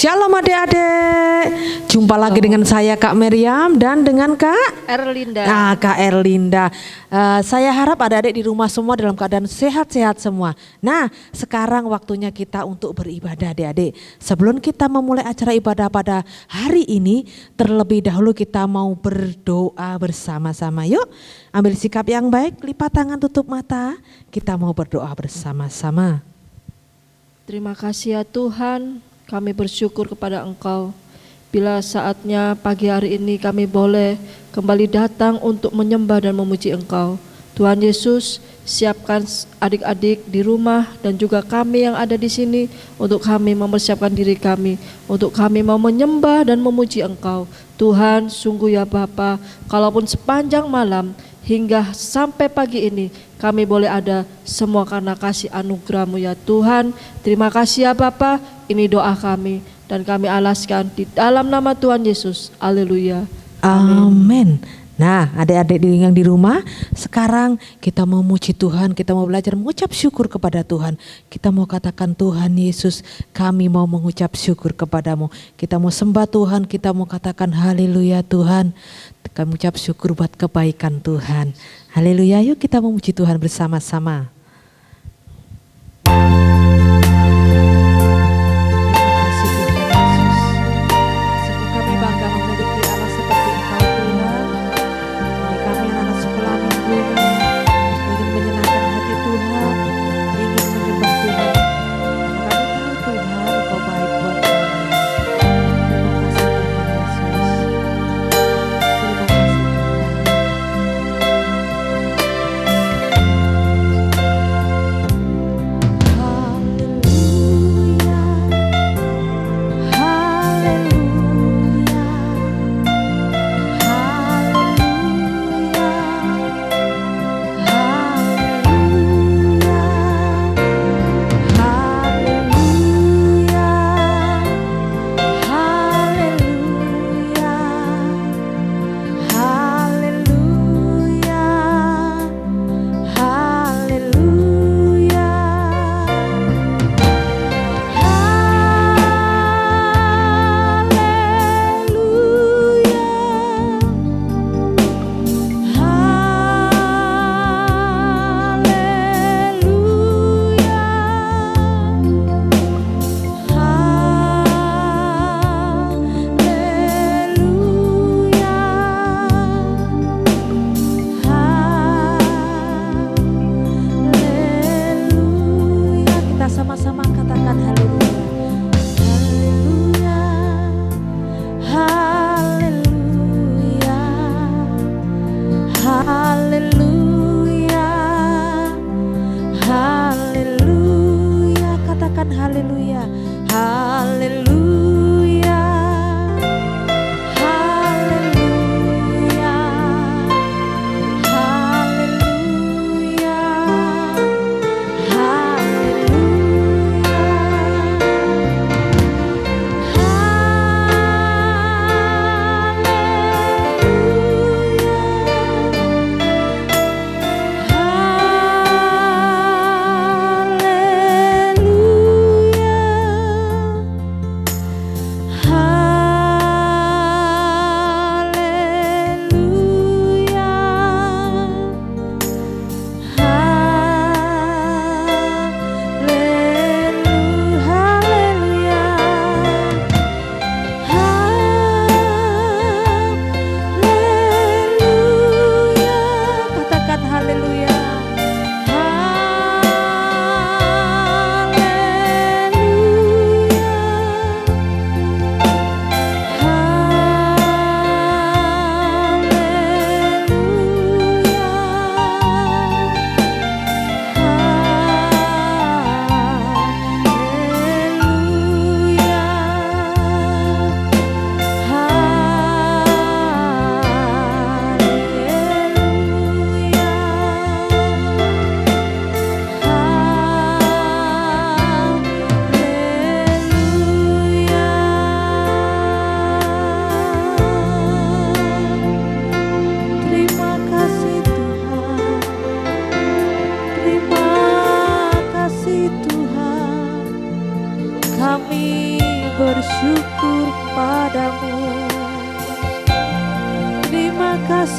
Shalom adik-adik, jumpa lagi dengan saya Kak Meriam dan dengan Kak Erlinda. Kak Erlinda. Saya harap adik-adik di rumah semua dalam keadaan sehat-sehat semua. Nah, sekarang waktunya kita untuk beribadah adik-adik. Sebelum kita memulai acara ibadah pada hari ini, terlebih dahulu kita mau berdoa bersama-sama. Yuk, ambil sikap yang baik, lipat tangan, tutup mata. Kita mau berdoa bersama-sama. Terima kasih ya Tuhan, kami bersyukur kepada Engkau. Bila saatnya pagi hari ini kami boleh kembali datang untuk menyembah dan memuji Engkau. Tuhan Yesus, siapkan adik-adik di rumah dan juga kami yang ada di sini untuk kami mempersiapkan diri kami, untuk kami mau menyembah dan memuji Engkau. Tuhan, sungguh ya Bapa, kalaupun sepanjang malam hingga sampai pagi ini kami boleh ada semua karena kasih anugerah-Mu ya Tuhan. Terima kasih ya Bapa, ini doa kami dan kami alaskan di dalam nama Tuhan Yesus. Haleluya. Amin. Nah, adik-adik yang di rumah, sekarang kita mau muji Tuhan, kita mau belajar mengucap syukur kepada Tuhan. Kita mau katakan, Tuhan Yesus, kami mau mengucap syukur kepadamu. Kita mau sembah Tuhan, kita mau katakan haleluya Tuhan. Kami ucap syukur buat kebaikan Tuhan. Haleluya, yuk kita memuji Tuhan bersama-sama.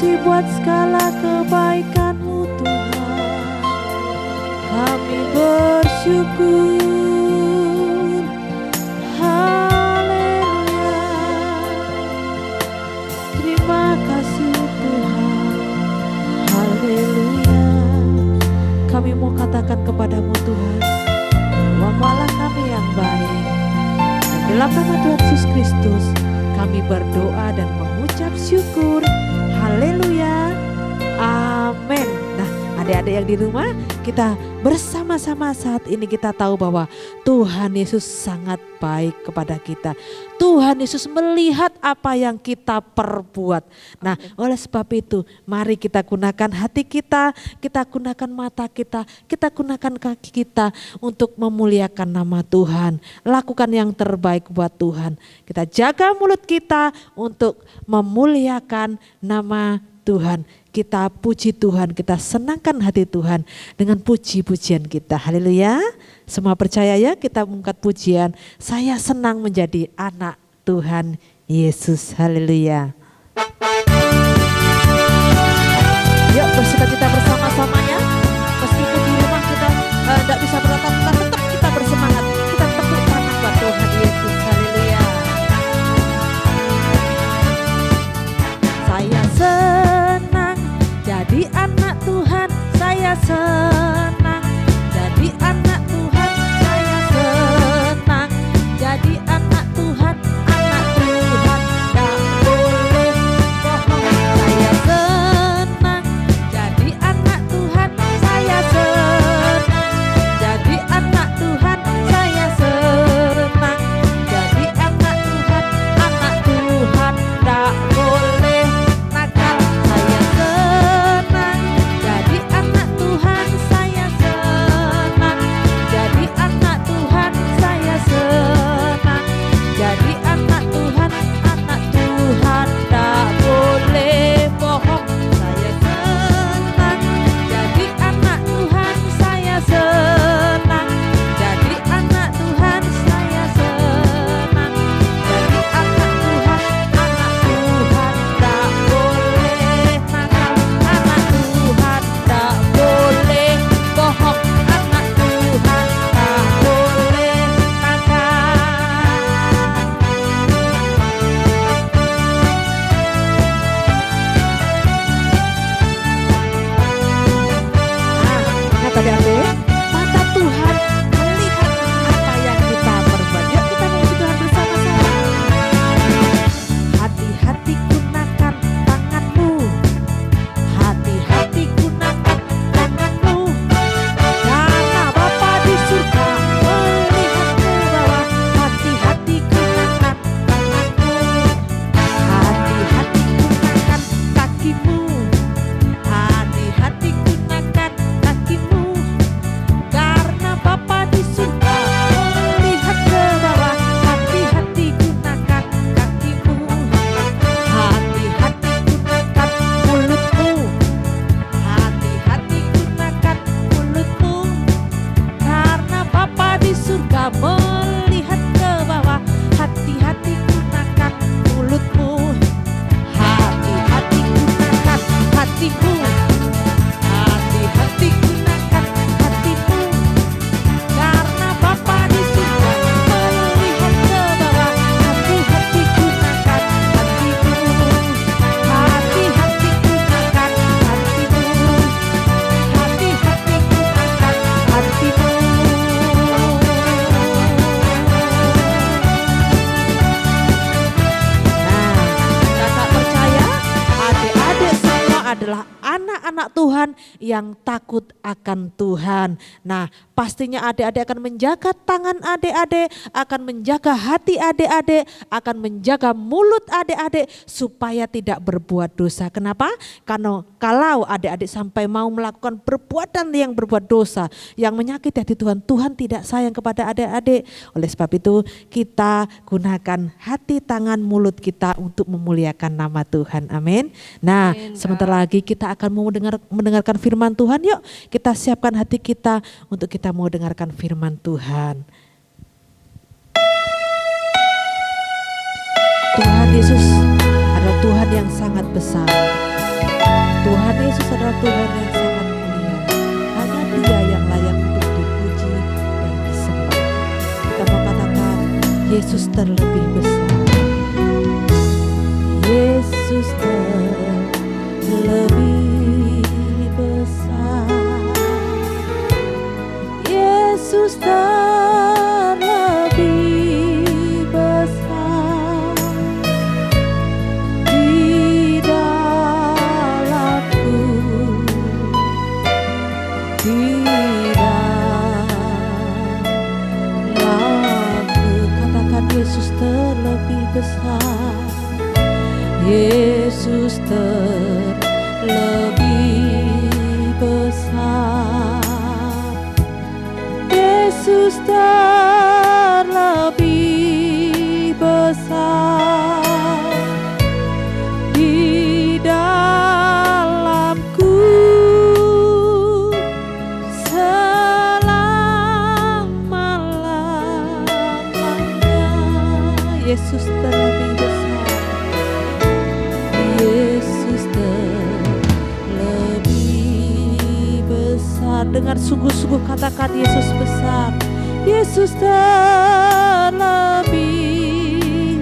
kasih buat segala kebaikan-Mu Tuhan. Kami bersyukur. Haleluya. Terima kasih Tuhan. Haleluya. Kami mau katakan kepadamu Tuhan, bahwa Engkau Allah kami yang baik. Dan dalam nama Tuhan Yesus Kristus, kami berdoa dan mengucap syukur. Haleluya. Amin. Nah, adik-adik yang di rumah, kita bersama-sama saat ini kita tahu bahwa Tuhan Yesus sangat baik kepada kita. Tuhan Yesus melihat apa yang kita perbuat. Nah, oleh sebab itu mari kita gunakan hati kita gunakan mata kita gunakan kaki kita untuk memuliakan nama Tuhan. Lakukan yang terbaik buat Tuhan. Kita jaga mulut kita untuk memuliakan nama Tuhan. Kita puji Tuhan, kita senangkan hati Tuhan dengan puji-pujian kita. Haleluya. Semua percaya ya, kita mengangkat pujian. Saya senang menjadi anak Tuhan Yesus. Haleluya. Yuk bersuka cita bersama-samanya. Meskipun di rumah kita tidak bisa beratap, tetap kita bersemangat. Kita tepuk tangan buat Tuhan Yesus. Haleluya. Saya senang jadi anak Tuhan, saya senang jadi anak Tuhan, saya senang jadi anak Tuhan, tak boleh bohong. Saya senang jadi anak Tuhan, saya senang jadi anak Tuhan, saya senang jadi anak Tuhan, tak boleh nakal. Saya senang jadi anak Tuhan, saya senang jadi anak Tuhan, saya senang jadi anak Tuhan, tak boleh bohong. Saya senang jadi anak Tuhan, saya senang jadi anak Tuhan, saya senang jadi anak Tuhan, tak boleh nakal. Anak Tuhan tak boleh bohong, anak Tuhan tak boleh nakal. Kata adik, mata Tuhan melihat apa yang kita perbuat. Yuk kita memuji Tuhan bersama-sama. Hati-hati gunakan tanganmu, hati-hati gunakan tanganmu, karena Bapa di surga melihat ke bawah. Hati-hati gunakan tanganmu, hati-hati gunakan kakimu, hati-hati gunakan kakimu, karena Bapa di surga melihat ke bawah. Hati-hati gunakan kakimu, hati-hati gunakan mulutmu, hati-hati gunakan mulutmu, karena Bapa di surga melihat ke bawah. Hati-hati gunakan mulutmu, hati-hati gunakan hatimu, hati-hati gunakan hatimu, karena Bapa di surga melihat ke bawah. Hati-hati gunakan hatimu, hati-hati gunakan hatimu, hati-hati gunakan hatimu. Nah, kakak percaya adik-adik semua adalah anak-anak Tuhan yang takut akan Tuhan. Nah, pastinya adik-adik akan menjaga tangan adik-adik, akan menjaga hati adik-adik, akan menjaga mulut adik-adik supaya tidak berbuat dosa. Kenapa? Karena kalau adik-adik sampai mau melakukan perbuatan yang berbuat dosa, yang menyakiti hati Tuhan, Tuhan tidak sayang kepada adik-adik. Oleh sebab itu kita gunakan hati, tangan, mulut kita untuk memuliakan nama Tuhan. Amin. Nah, sebentar lagi kita akan mau mendengarkan firman Tuhan. Yuk kita siapkan hati kita untuk kita mau dengarkan firman Tuhan. Tuhan Yesus adalah Tuhan yang sangat besar. Tuhan Yesus adalah Tuhan yang sangat mulia. Hanya Dia yang layak untuk dipuji dan disembah. Kita mau katakan Yesus terlebih besar. Yesus terlebih besar. Yesus terlebih besar di dalamku, di dalamku. Katakan Yesus terlebih besar. Yesus terlebih besar. Yesus terlebih besar di dalamku selama-lamanya. Yesus terlebih besar. Yesus terlebih besar. Dengan sungguh-sungguh katakan Yesus besar. Yesus terlebih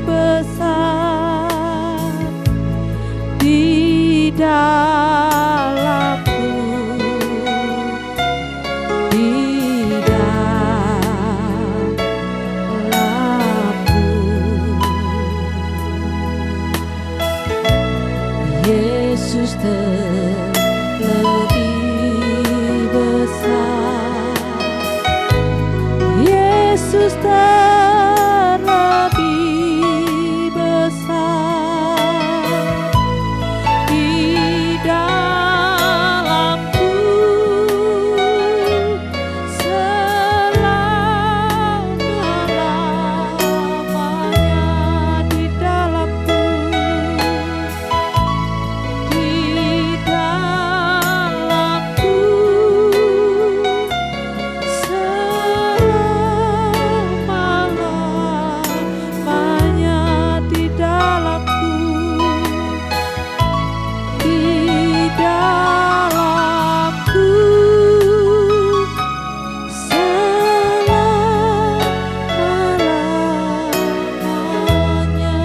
besar di dalamku, di dalamku. Yesus terlebih besar. Yesus terlebih besar di dalamku selama-lamanya. Di dalamku, di dalamku selama-lamanya. Di dalamku, di dalamku selama-lamanya.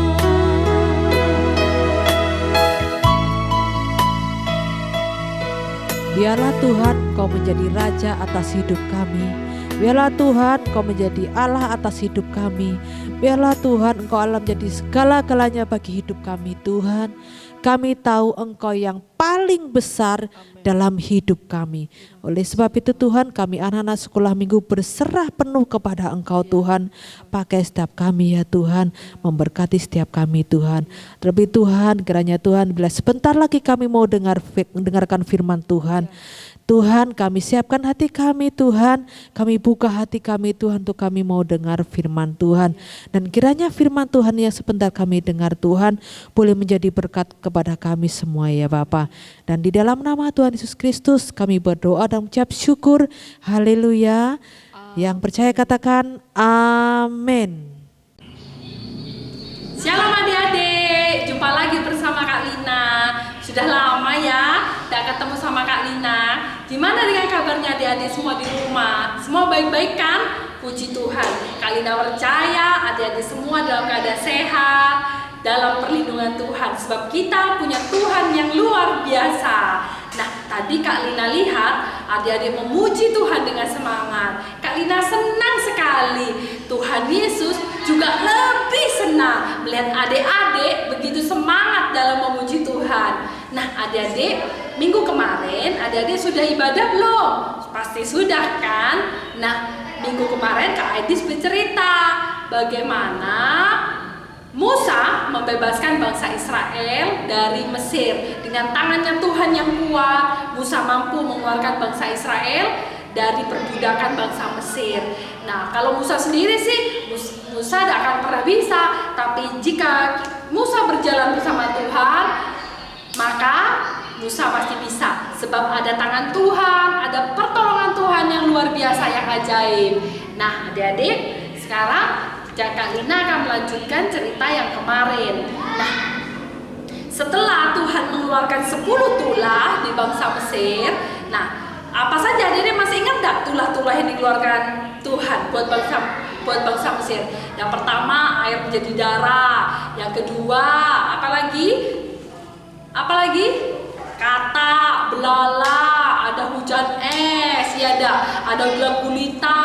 Biarlah Tuhan Kau menjadi Raja atas hidup kami. Biarlah Tuhan Kau menjadi Allah atas hidup kami. Biarlah Tuhan Engkau Allah menjadi segala-galanya bagi hidup kami Tuhan. Kami tahu Engkau yang paling besar dalam hidup kami. Oleh sebab itu Tuhan, kami anak-anak sekolah minggu berserah penuh kepada Engkau Tuhan. Pakai setiap kami ya Tuhan, memberkati setiap kami Tuhan. Terlebih Tuhan, kiranya Tuhan bila sebentar lagi kami mau dengarkan firman Tuhan. Tuhan, kami siapkan hati kami Tuhan, kami buka hati kami Tuhan untuk kami mau dengar firman Tuhan. Dan kiranya firman Tuhan yang sebentar kami dengar Tuhan boleh menjadi berkat kepada kami semua ya Bapa. Dan di dalam nama Tuhan Yesus Kristus kami berdoa dan mengucap syukur. Haleluya. Yang percaya katakan amin. Shalom adik-adik, jumpa lagi bersama Kak Lina. Sudah lama ya tidak ketemu sama Kak Lina. Gimana dengan kabarnya adik-adik semua di rumah? Semua baik-baik kan? Puji Tuhan. Kak Lina percaya adik-adik semua dalam keadaan sehat, dalam perlindungan Tuhan. Sebab kita punya Tuhan yang luar biasa. Nah, tadi Kak Lina lihat adik-adik memuji Tuhan dengan semangat. Kak Lina senang sekali. Tuhan Yesus juga lebih senang melihat adik-adik begitu semangat dalam memuji Tuhan. Nah, adik-adik, minggu kemarin adik-adik sudah ibadah belum? Pasti sudah kan? Nah, minggu kemarin Kak Aidis bercerita bagaimana Musa membebaskan bangsa Israel dari Mesir. Dengan tangannya Tuhan yang kuat, Musa mampu mengeluarkan bangsa Israel dari perbudakan bangsa Mesir. Nah, kalau Musa sendiri sih, Musa tidak akan pernah bisa. Tapi jika Musa berjalan bersama Tuhan, maka Musa pasti bisa. Sebab ada tangan Tuhan, ada pertolongan Tuhan yang luar biasa, yang ajaib. Nah, adik-adik, sekarang Kak Lina akan melanjutkan cerita yang kemarin. Nah, setelah Tuhan mengeluarkan 10 tulah di bangsa Mesir. Nah, apa saja adik-adik masih ingat gak tulah-tulah yang dikeluarkan Tuhan buat bangsa Mesir? Yang pertama, air menjadi darah. Yang kedua, apalagi? Kata, belala, ada hujan es, ya ada bulan gulita,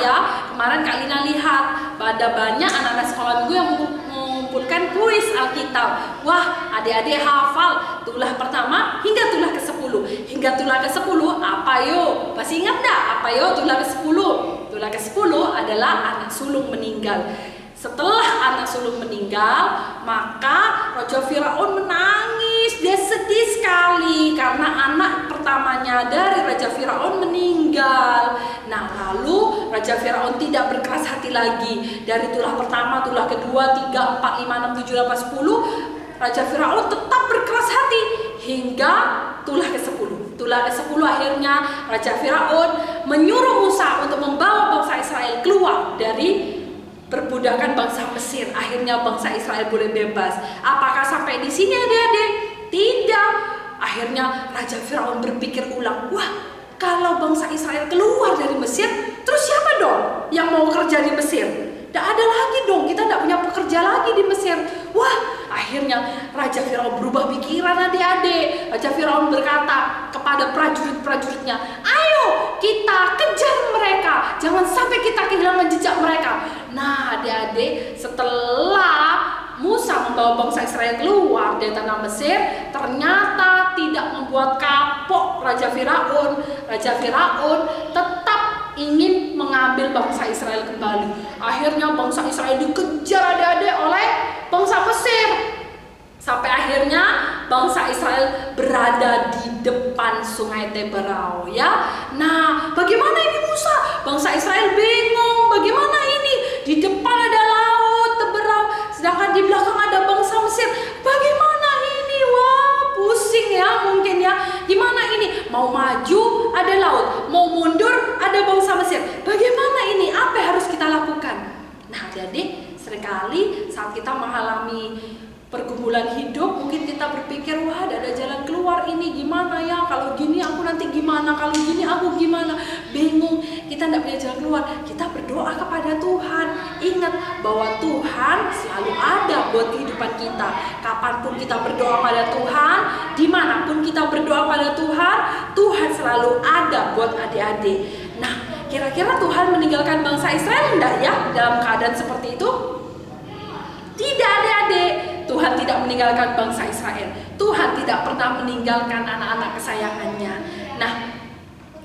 ya. Kemarin Kak Lina lihat ada banyak anak-anak sekolah minggu yang mengumpulkan kuis Alkitab. Wah, adik-adik hafal tulah pertama hingga tulah ke-10. Hingga tulah ke-10 apa yo? Masih ingat enggak? Apa yo tulah ke-10? Tulah ke-10 adalah anak sulung meninggal. Setelah anak sulung meninggal, maka Raja Firaun menangis. Dia sedih sekali karena anak pertamanya dari Raja Firaun meninggal. Nah, lalu Raja Firaun tidak berkeras hati lagi. Dari tulah pertama, tulah kedua, 3, 4, 5, 6, 7, 8, 10, Raja Firaun tetap berkeras hati hingga tulah ke-10. Tulah ke-10 akhirnya Raja Firaun menyuruh Musa untuk membawa bangsa Israel keluar dari perbudakan bangsa Mesir. Akhirnya bangsa Israel boleh bebas. Apakah sampai di sini adik-adik? Tidak. Akhirnya Raja Firaun berpikir ulang, wah, kalau bangsa Israel keluar dari Mesir, terus siapa dong yang mau kerja di Mesir? Tidak ada lagi dong, kita tidak punya pekerja lagi di Mesir. Wah, akhirnya Raja Firaun berubah pikiran adik-adik. Raja Firaun berkata kepada prajurit-prajuritnya, ayo kita kejar mereka, jangan sampai kita kehilangan jejak mereka. Nah adik-adik, setelah Musa membawa bangsa Israel keluar dari tanah Mesir, ternyata tidak membuat kapok Raja Firaun. Raja Firaun tetap ingin mengambil bangsa Israel kembali. Akhirnya bangsa Israel dikejar adik-adik oleh bangsa Mesir. Sampai akhirnya bangsa Israel berada di depan sungai Teberau, ya. Nah, bagaimana ini Musa? Bangsa Israel bingung, bagaimana ini? Di depan ada laut Teberau, sedangkan di belakang ada bangsa Mesir. Bagaimana ini? Wah, pusing ya mungkin ya. Gimana ini? Mau maju ada laut, mau mundur ada bangsa Mesir. Bagaimana ini? Apa yang harus kita lakukan? Nah, jadi seringkali saat kita mengalami pergumulan hidup, mungkin kita berpikir, wah, ada jalan keluar ini, gimana ya? Kalau gini aku nanti gimana? Kalau gini aku gimana? Bingung, kita tidak punya jalan keluar. Kita berdoa kepada Tuhan. Ingat bahwa Tuhan selalu ada buat kehidupan kita. Kapanpun kita berdoa pada Tuhan, dimanapun kita berdoa pada Tuhan, Tuhan selalu ada buat adik-adik. Nah, kira-kira Tuhan meninggalkan bangsa Israel enggak ya dalam keadaan seperti itu? Tidak adik-adik. Tuhan tidak meninggalkan bangsa Israel. Tuhan tidak pernah meninggalkan anak-anak kesayangannya. Nah,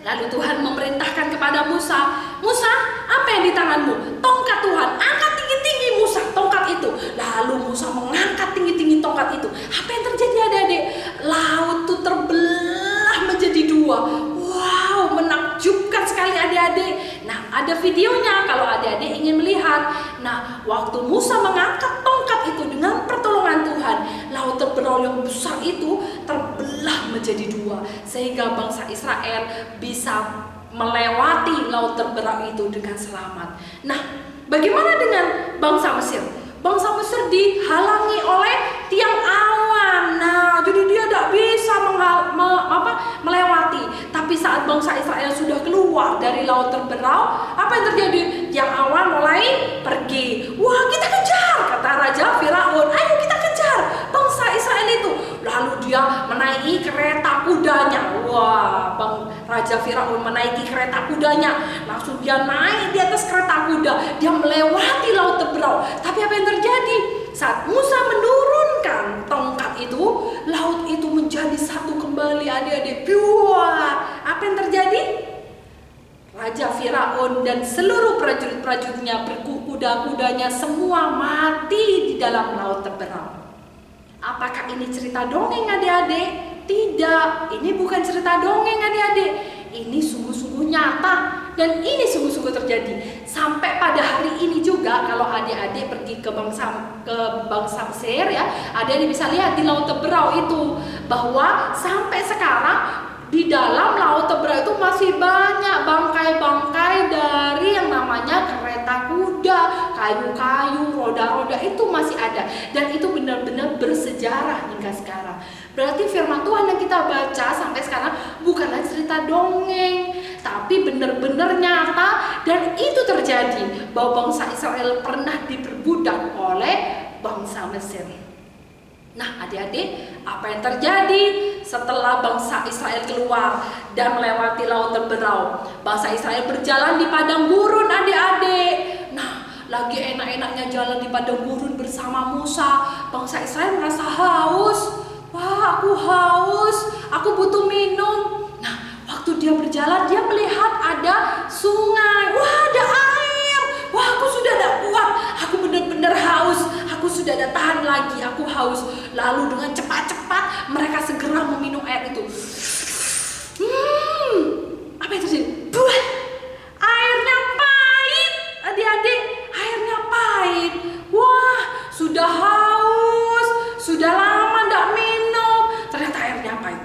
lalu Tuhan memerintahkan kepada Musa, Musa, apa yang di tanganmu? Tongkat Tuhan, angkat tinggi-tinggi Musa tongkat itu. Lalu Musa mengangkat tinggi-tinggi tongkat itu. Apa yang terjadi adik-adik? Laut itu terbelah menjadi 2. Wow, menakjubkan sekali adik-adik. Nah, ada videonya kalau adik-adik ingin melihat. Nah, waktu Musa mengangkat tongkat itu dengan pertolongan Tuhan, laut Teberau yang besar itu terbelah menjadi 2, sehingga bangsa Israel bisa melewati laut Teberau itu dengan selamat. Nah, bagaimana dengan bangsa Mesir? Bangsa Mesir dihalangi oleh tiang awan. Nah, jadi dia tidak bisa melewati. Tapi saat bangsa Israel sudah keluar dari laut Teberau, apa yang terjadi? Tiang awan mulai pergi. Wah, kita kejar, kata Raja Firaun. Ayo kita kejar bangsa Israel itu. Lalu dia menaiki kereta kudanya. Wah, Raja Firaun menaiki kereta kudanya. Langsung dia naik di atas kereta kuda. Dia melewati laut Teberau. Tapi apa yang terjadi? Saat Musa menurunkan tongkat itu, laut itu menjadi satu kembali adik-adik. Wah, apa yang terjadi? Raja Firaun dan seluruh prajurit-prajuritnya, berkuda-kudanya semua mati di dalam laut Teberau. Apakah ini cerita dongeng adik-adik? Tidak, ini bukan cerita dongeng adik-adik. Ini sungguh-sungguh nyata dan ini sungguh-sungguh terjadi. Sampai pada hari ini juga kalau adik-adik pergi ke bangsa Mesir ya, adik-adik bisa lihat di laut Teberau itu bahwa sampai sekarang di dalam laut Teberau itu masih banyak bangkai-bangkai dari yang namanya kereta kuda. kayu-kayu, roda-roda itu masih ada. Dan itu benar-benar bersejarah hingga sekarang. Berarti firman Tuhan yang kita baca sampai sekarang bukanlah cerita dongeng, tapi benar-benar nyata, dan itu terjadi bahwa bangsa Israel pernah diperbudak oleh bangsa Mesir. Nah, adik-adik, apa yang terjadi setelah bangsa Israel keluar dan melewati laut terberau? Bangsa Israel berjalan di padang gurun, adik-adik. Nah, lagi enak-enaknya jalan di padang gurun bersama Musa, bangsa Israel merasa haus. Wah, aku haus, aku butuh minum. Nah, waktu dia berjalan, dia melihat ada sungai. Wah, ada air. Wah, aku sudah tidak kuat, aku benar-benar haus, aku sudah tidak tahan lagi, aku haus. Lalu dengan cepat-cepat mereka segera meminum air itu. Apa itu sih? Buat airnya pahit, adik-adik, airnya pahit. Wah, sudah haus, sudah lama tidak minum, ternyata airnya pahit.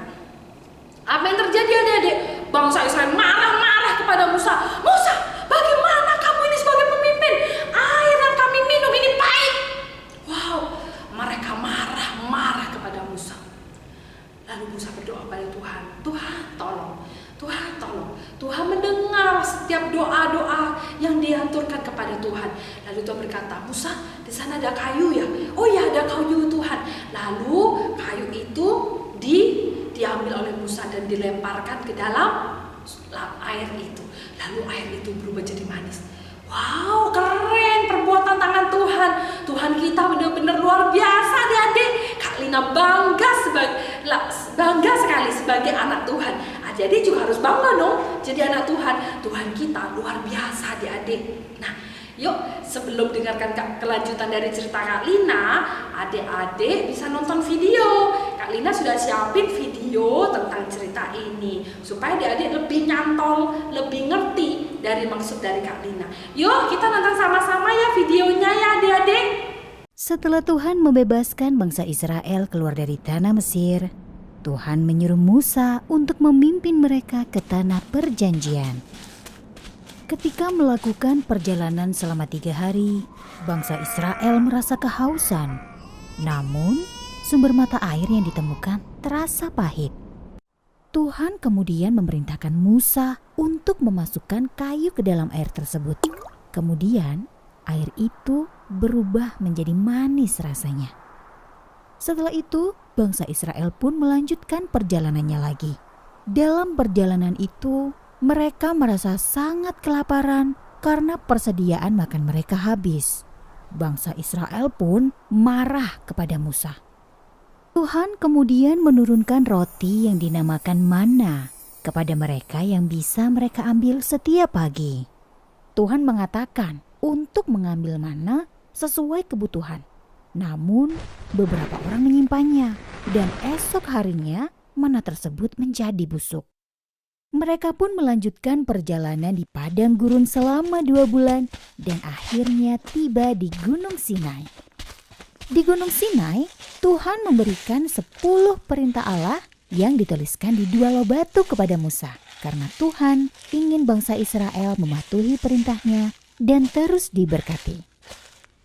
Apa yang terjadi, adik-adik? Bangsa Israel marah-marah kepada Musa. Musa, bagaimana kamu ini sebagai pemimpin? Air yang kami minum ini pahit. Wow, mereka marah-marah kepada Musa. Lalu Musa berdoa pada Tuhan. Tuhan tolong, Tuhan tolong. Tuhan mendengar setiap doa-doa yang diaturkan kepada Tuhan. Lalu Tuhan berkata, Musa, di sana ada kayu ya? Oh ya, ada kayu Tuhan. Lalu kayu itu diambil oleh Musa dan dilemparkan ke dalam air itu. Lalu air itu berubah jadi manis. Wow, keren perbuatan tangan Tuhan. Tuhan kita benar-benar luar biasa, adik-adik. Kak Lina bangga sekali sebagai anak Tuhan. Adik-adik juga harus bangga dong jadi anak Tuhan. Tuhan kita luar biasa, adik-adik. Nah, yuk sebelum dengarkan kelanjutan dari cerita Kak Lina, adik-adik bisa nonton video. Kak Lina sudah siapin video tentang cerita ini supaya adik-adik lebih nyantol, lebih ngerti dari maksud dari Kak Lina. Yuk kita nonton sama-sama ya videonya ya, adik-adik. Setelah Tuhan membebaskan bangsa Israel keluar dari tanah Mesir, Tuhan menyuruh Musa untuk memimpin mereka ke tanah perjanjian. Ketika melakukan perjalanan selama 3 hari, bangsa Israel merasa kehausan. Namun, sumber mata air yang ditemukan terasa pahit. Tuhan kemudian memerintahkan Musa untuk memasukkan kayu ke dalam air tersebut. Kemudian, air itu berubah menjadi manis rasanya. Setelah itu, bangsa Israel pun melanjutkan perjalanannya lagi. Dalam perjalanan itu, mereka merasa sangat kelaparan karena persediaan makan mereka habis. Bangsa Israel pun marah kepada Musa. Tuhan kemudian menurunkan roti yang dinamakan mana kepada mereka yang bisa mereka ambil setiap pagi. Tuhan mengatakan untuk mengambil mana sesuai kebutuhan. Namun beberapa orang menyimpannya dan esok harinya mana tersebut menjadi busuk. Mereka pun melanjutkan perjalanan di padang gurun selama 2 bulan dan akhirnya tiba di Gunung Sinai. Di Gunung Sinai, Tuhan memberikan 10 perintah Allah yang dituliskan di 2 loh batu kepada Musa. Karena Tuhan ingin bangsa Israel mematuhi perintahnya dan terus diberkati.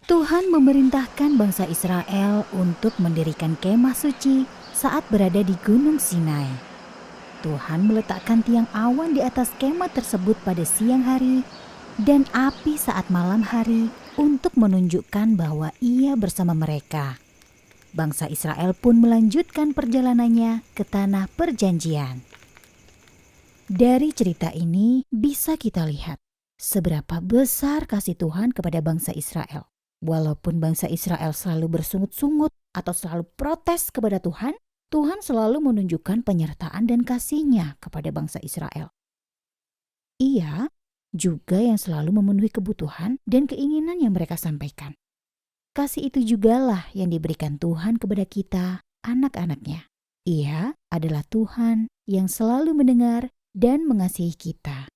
Tuhan memerintahkan bangsa Israel untuk mendirikan kemah suci saat berada di Gunung Sinai. Tuhan meletakkan tiang awan di atas kemah tersebut pada siang hari dan api saat malam hari untuk menunjukkan bahwa Ia bersama mereka. Bangsa Israel pun melanjutkan perjalanannya ke tanah perjanjian. Dari cerita ini bisa kita lihat seberapa besar kasih Tuhan kepada bangsa Israel. Walaupun bangsa Israel selalu bersungut-sungut atau selalu protes kepada Tuhan, Tuhan selalu menunjukkan penyertaan dan kasih-Nya kepada bangsa Israel. Ia juga yang selalu memenuhi kebutuhan dan keinginan yang mereka sampaikan. Kasih itu jugalah yang diberikan Tuhan kepada kita, anak-anak-Nya. Ia adalah Tuhan yang selalu mendengar dan mengasihi kita.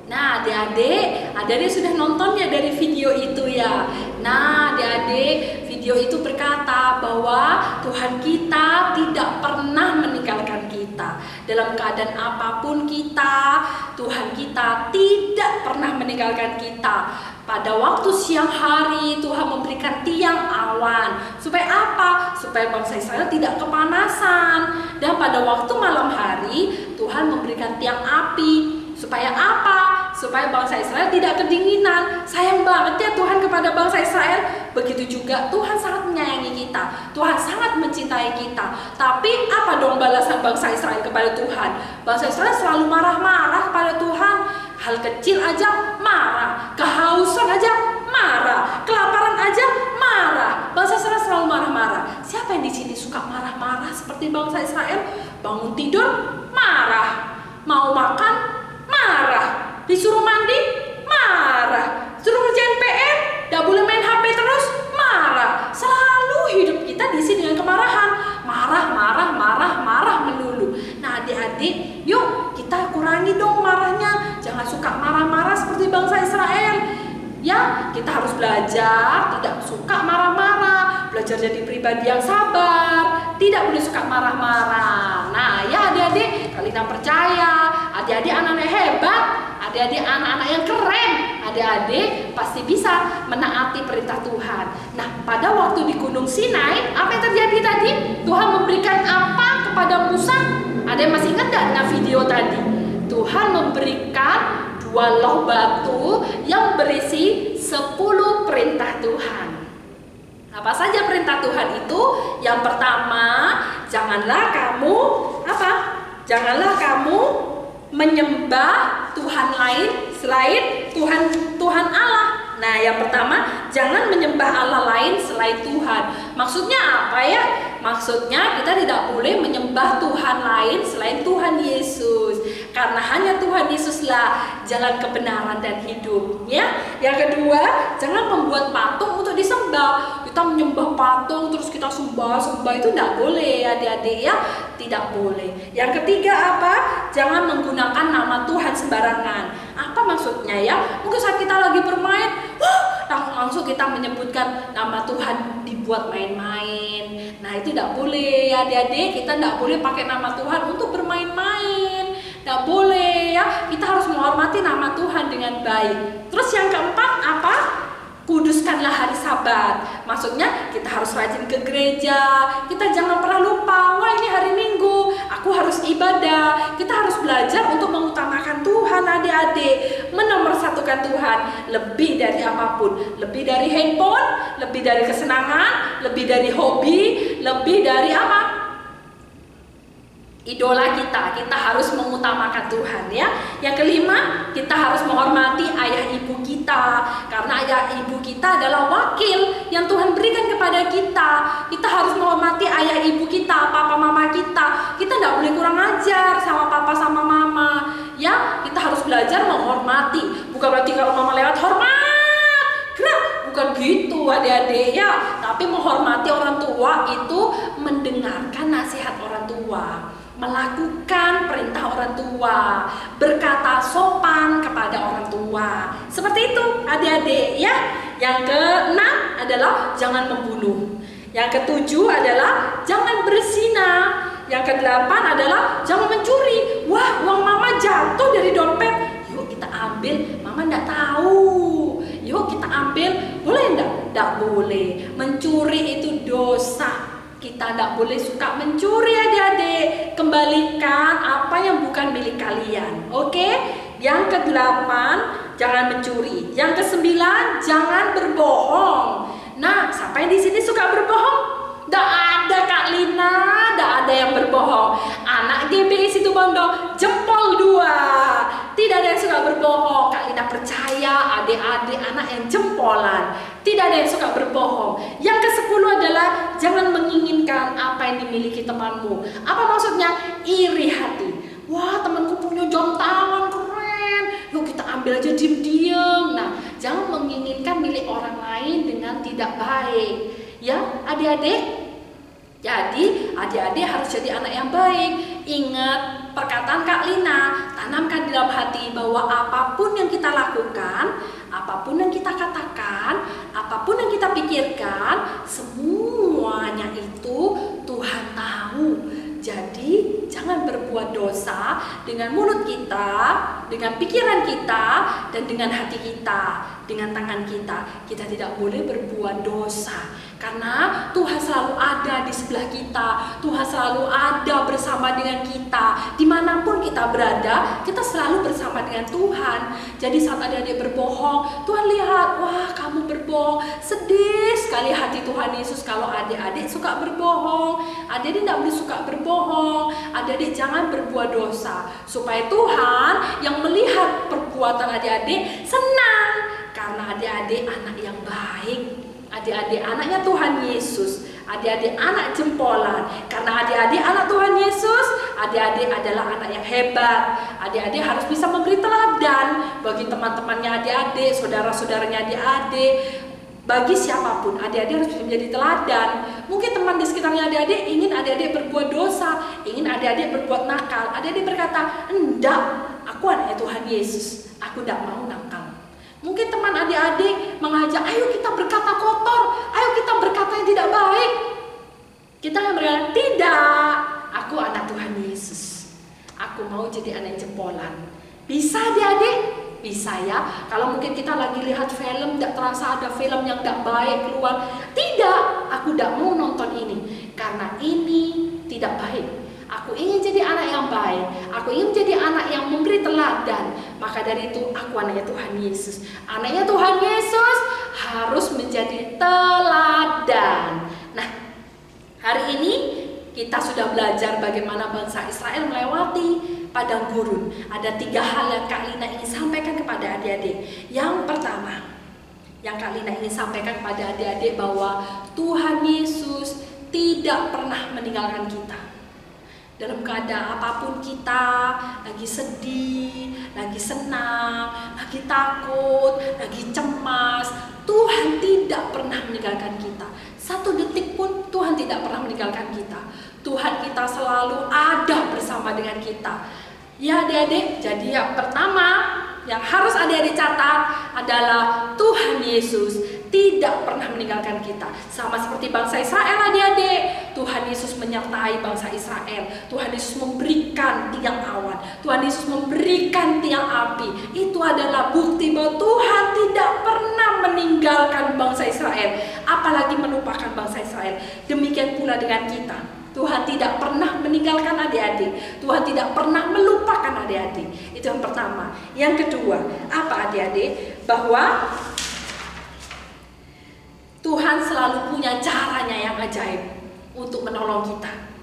Nah, adik-adik sudah nonton ya dari video itu ya. Nah, adik-adik, video itu berkata bahwa Tuhan kita tidak pernah meninggalkan kita. Dalam keadaan apapun kita, Tuhan kita tidak pernah meninggalkan kita. Pada waktu siang hari Tuhan memberikan tiang awan. Supaya apa? Supaya bangsa Israel tidak kepanasan. Dan pada waktu malam hari Tuhan memberikan tiang api. Supaya apa? Supaya bangsa Israel tidak kedinginan. Sayang banget ya Tuhan kepada bangsa Israel. Begitu juga Tuhan sangat menyayangi kita. Tuhan sangat mencintai kita. Tapi apa dong balasan bangsa Israel kepada Tuhan? Bangsa Israel selalu marah-marah kepada Tuhan. Hal kecil aja marah, kehausan aja marah, kelaparan aja marah. Bangsa Israel selalu marah-marah. Siapa yang di sini suka marah-marah seperti bangsa Israel? Bangun tidur marah, mau makan marah, disuruh mandi marah, suruh ngerjain PR, gak boleh main HP terus marah. Selalu hidup kita diisi dengan kemarahan, marah melulu. Nah adik-adik, yuk kita kurangi dong marahnya. Jangan suka marah-marah seperti bangsa Israel. Ya, kita harus belajar tidak suka marah-marah, belajar jadi pribadi yang sabar, tidak boleh suka marah-marah. Nah, ya adik-adik, kalian percaya, adik-adik anak-anak hebat, adik-adik anak-anak yang keren, adik-adik pasti bisa menaati perintah Tuhan. Nah, pada waktu di Gunung Sinai, apa yang terjadi tadi? Tuhan memberikan apa kepada Musa? Ada yang masih ingat gak dengan video tadi? Tuhan memberikan 2 loh batu yang berisi 10 perintah Tuhan. Apa saja perintah Tuhan itu? Yang pertama, janganlah kamu menyembah Tuhan lain selain Tuhan Allah. Nah, yang pertama, jangan menyembah Allah lain selain Tuhan. Maksudnya apa ya? Maksudnya kita tidak boleh menyembah Tuhan lain selain Tuhan Yesus. Karena hanya Tuhan Yesuslah jalan kebenaran dan hidup, ya. Yang kedua, jangan membuat patung untuk disembah. Kita menyembah patung terus kita sembah itu tidak boleh ya adik-adik ya. Tidak boleh. Yang ketiga apa? Jangan menggunakan nama Tuhan sembarangan. Apa maksudnya ya? Mungkin saat kita lagi bermain, langsung kita menyebutkan nama Tuhan dibuat main-main. Nah itu tidak boleh ya adik-adik. Kita tidak boleh pakai nama Tuhan untuk bermain-main. Tidak boleh ya. Kita harus menghormati nama Tuhan dengan baik. Terus yang keempat apa? Kuduskanlah hari Sabat. Maksudnya kita harus rajin ke gereja. Kita jangan pernah lupa, wah ini hari Minggu, aku harus ibadah. Kita harus belajar untuk mengutamakan Tuhan adik-adik. Menomorsatukan Tuhan lebih dari apapun. Lebih dari handphone, lebih dari kesenangan, lebih dari hobi, lebih dari apa? Idola kita harus mengutamakan Tuhan ya. Yang kelima, kita harus menghormati ayah ibu kita. Karena ayah ibu kita adalah wakil yang Tuhan berikan kepada kita. Kita harus menghormati ayah ibu kita, papa mama kita. Kita tidak boleh kurang ajar sama papa sama mama. Ya, kita harus belajar menghormati. Bukan berarti kalau mama lewat hormat, gerak. Bukan gitu adik-adik ya. Tapi menghormati orang tua itu mendengarkan nasihat orang tua, melakukan perintah orang tua, berkata sopan kepada orang tua. Seperti itu adik-adik ya. Yang keenam adalah jangan membunuh. Yang ketujuh adalah jangan berzina. Yang kedelapan adalah jangan mencuri. Wah, uang mama jatuh dari dompet, yuk kita ambil, mama enggak tahu. Yuk kita ambil, boleh enggak? Enggak boleh. Mencuri itu dosa. Kita tidak boleh suka mencuri adik-adik. Kembalikan apa yang bukan milik kalian. Oke? Yang ke-8 jangan mencuri. Yang ke-9 jangan berbohong. Nah, siapa yang di sini suka berbohong? Tidak ada Kak Lina, tidak ada yang berbohong. Anak GBI Situ Bondo jempol 2. Tidak ada yang suka berbohong. Kak Lina percaya adik-adik anak yang jempolan. Tidak ada yang suka berbohong. Yang ke-10 adalah jangan menginginkan apa yang dimiliki temanmu. Apa maksudnya? Iri hati. Wah, temanku punya jam tangan keren, yuk kita ambil aja diam-diam. Nah, jangan menginginkan milik orang lain dengan tidak baik. Ya, adik-adik. Jadi, adik-adik harus jadi anak yang baik. Ingat perkataan Kak Lina, tanamkan di dalam hati bahwa apapun yang kita lakukan, apapun yang kita katakan, apapun yang kita pikirkan, semuanya itu Tuhan tahu. Jadi, jangan berbuat dosa dengan mulut kita, dengan pikiran kita dan dengan hati kita, dengan tangan kita. Kita tidak boleh berbuat dosa, karena Tuhan selalu ada di sebelah kita. Tuhan selalu ada bersama dengan kita. Dimanapun kita berada, kita selalu bersama dengan Tuhan. Jadi saat adik-adik berbohong, Tuhan lihat, wah kamu berbohong. Sedih sekali hati Tuhan Yesus kalau adik-adik suka berbohong. Adik-adik tidak boleh suka berbohong. Adik-adik jangan berbuat dosa, supaya Tuhan yang melihat perbuatan adik-adik senang, karena adik-adik anak yang baik. Adik-adik anaknya Tuhan Yesus, adik-adik anak jempolan. Karena adik-adik anak Tuhan Yesus, adik-adik adalah anak yang hebat. Adik-adik harus bisa memberi teladan bagi teman-temannya adik-adik, saudara-saudaranya adik-adik, bagi siapapun. Adik-adik harus bisa menjadi teladan. Mungkin teman di sekitarnya adik-adik ingin adik-adik berbuat dosa, ingin adik-adik berbuat nakal. Adik-adik berkata, enggak, aku anaknya Tuhan Yesus, aku tidak mau nakal. Mungkin teman adik-adik mengajak, ayo kita berkata kotor, ayo kita berkata yang tidak baik. Kita akan berkata, tidak, aku anak Tuhan Yesus, aku mau jadi anak jempolan. Bisa adik-adik? Bisa ya. Kalau mungkin kita lagi lihat film, tidak terasa ada film yang tidak baik keluar. Tidak, aku tidak mau nonton ini, karena ini tidak baik. Aku ingin jadi anak yang baik. Aku ingin menjadi anak yang memberi teladan. Maka dari itu aku anaknya Tuhan Yesus. Anaknya Tuhan Yesus harus menjadi teladan. Nah, hari ini kita sudah belajar bagaimana bangsa Israel melewati padang gurun. Ada 3 hal yang Kak Lina ingin sampaikan kepada adik-adik. Yang pertama, yang Kak Lina ingin sampaikan kepada adik-adik bahwa Tuhan Yesus tidak pernah meninggalkan kita. Dalam keadaan apapun kita, lagi sedih, lagi senang, lagi takut, lagi cemas, Tuhan tidak pernah meninggalkan kita. 1 detik pun Tuhan tidak pernah meninggalkan kita. Tuhan kita selalu ada bersama dengan kita. Ya adik-adik, jadi yang pertama yang harus adik-adik catat adalah Tuhan Yesus tidak pernah meninggalkan kita. Sama seperti bangsa Israel adik-adik, Tuhan Yesus menyertai bangsa Israel. Tuhan Yesus memberikan tiang awan, Tuhan Yesus memberikan tiang api. Itu adalah bukti bahwa Tuhan tidak pernah meninggalkan bangsa Israel, apalagi melupakan bangsa Israel. Demikian pula dengan kita. Tuhan tidak pernah meninggalkan adik-adik. Tuhan tidak pernah melupakan adik-adik. Itu yang pertama. Yang kedua, apa adik-adik? Bahwa Tuhan selalu punya caranya yang ajaib untuk menolong kita.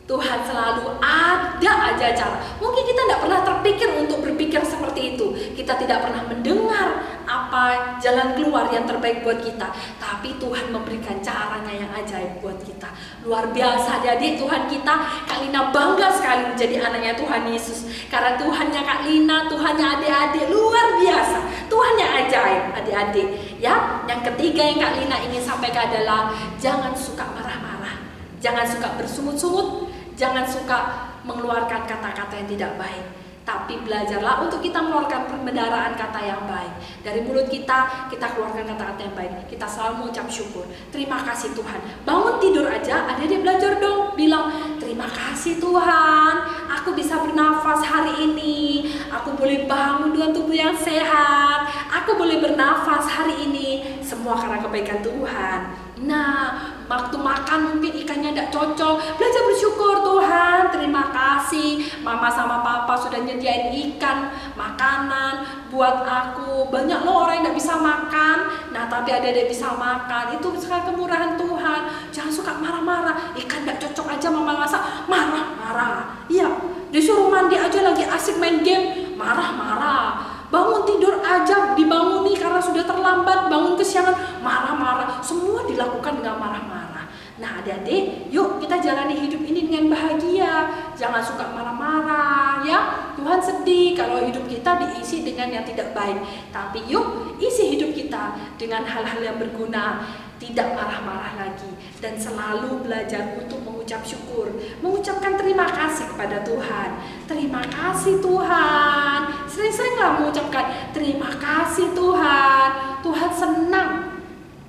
Tuhan selalu ada aja cara. Mungkin kita tidak pernah terpikir untuk berpikir seperti itu. Kita tidak pernah mendengar apa jalan keluar yang terbaik buat kita. Tapi Tuhan memberikan caranya yang ajaib buat kita. Luar biasa adik Tuhan kita. Kak Lina bangga sekali menjadi anaknya Tuhan Yesus. Karena Tuhannya Kak Lina, Tuhannya adik-adik luar biasa. Tuhannya ajaib adik-adik. Ya, yang ketiga yang Kak Lina ingin sampaikan adalah jangan suka marah-marah. Jangan suka bersungut-sungut. Jangan suka mengeluarkan kata-kata yang tidak baik. Tapi belajarlah untuk kita mengeluarkan pembenaran kata yang baik. Dari mulut kita keluarkan kata-kata yang baik. Kita selalu mengucap syukur. Terima kasih Tuhan. Bangun tidur aja, adik-adik belajar dong. Bilang, terima kasih Tuhan. Aku bisa bernafas hari ini. Aku boleh bangun dengan tubuh yang sehat. Aku boleh bernafas hari ini. Semua karena kebaikan Tuhan. Nah, waktu makan mungkin ikannya tidak cocok, belajar bersyukur. Tuhan, terima kasih mama sama papa sudah nyediain ikan, makanan buat aku. Banyak loh orang yang tidak bisa makan, nah tapi adik-adik bisa makan. Itu sekali kemurahan Tuhan. Jangan suka marah-marah. Ikan tidak cocok aja mama masak, marah-marah. Iya, disuruh mandi aja lagi asik main game, marah-marah. Bangun tidur aja dibanguni karena sudah terlambat, bangun kesiangan, marah-marah. Semua dilakukan dengan marah-marah. Nah adik-adik, yuk kita jalani hidup ini dengan bahagia. Jangan suka marah-marah ya. Tuhan sedih kalau hidup kita diisi dengan yang tidak baik. Tapi yuk isi hidup kita dengan hal-hal yang berguna. Tidak marah-marah lagi. Dan selalu belajar untuk mengucap syukur. Mengucapkan terima kasih kepada Tuhan. Terima kasih Tuhan. Sering-seringlah mengucapkan terima kasih Tuhan. Tuhan senang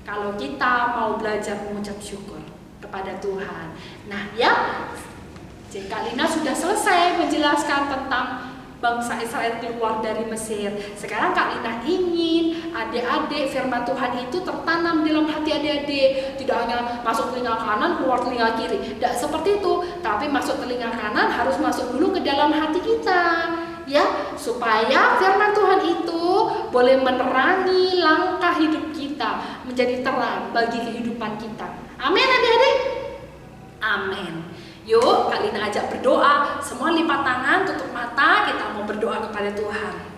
kalau kita mau belajar mengucap syukur kepada Tuhan. Nah ya, Kak Lina sudah selesai menjelaskan tentang bangsa Israel keluar dari Mesir. Sekarang Kak Lina ingin adik-adik firman Tuhan itu tertanam dalam hati adik-adik. Tidak hanya masuk telinga kanan, keluar telinga kiri. Tidak seperti itu, tapi masuk telinga kanan harus masuk dulu ke dalam hati kita. Ya, supaya firman Tuhan itu boleh menerangi langkah hidup kita, menjadi terang bagi kehidupan kita. Amin adik-adik. Amin. Yuk, Kak Lina ajak berdoa. Semua lipat tangan, tutup mata, kita mau berdoa kepada Tuhan.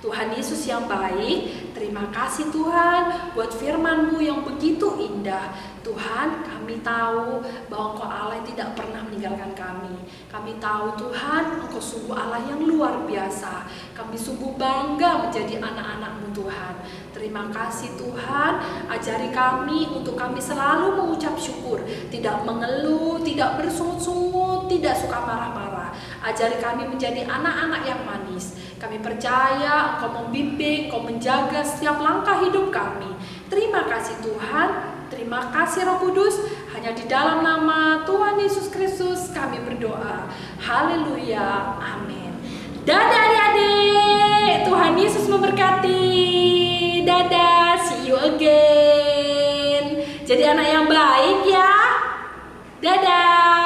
Tuhan Yesus yang baik, terima kasih Tuhan buat firman-Mu yang begitu indah. Tuhan, kami tahu bahwa Engkau Allah yang tidak pernah meninggalkan kami. Kami tahu Tuhan, Engkau sungguh Allah yang luar biasa. Kami sungguh bangga menjadi anak-anak-Mu Tuhan. Terima kasih Tuhan, ajari kami untuk kami selalu mengucap syukur, tidak mengeluh, tidak bersungut-sungut, tidak suka marah-marah. Ajari kami menjadi anak-anak yang manis. Kami percaya Engkau membimbing, Engkau menjaga setiap langkah hidup kami. Terima kasih Tuhan, terima kasih Roh Kudus. Hanya di dalam nama Tuhan Yesus Kristus kami berdoa. Haleluya, amin. Dadah adik-adik, Tuhan Yesus memberkati. Dadah, see you again. Jadi anak yang baik ya. Dadah.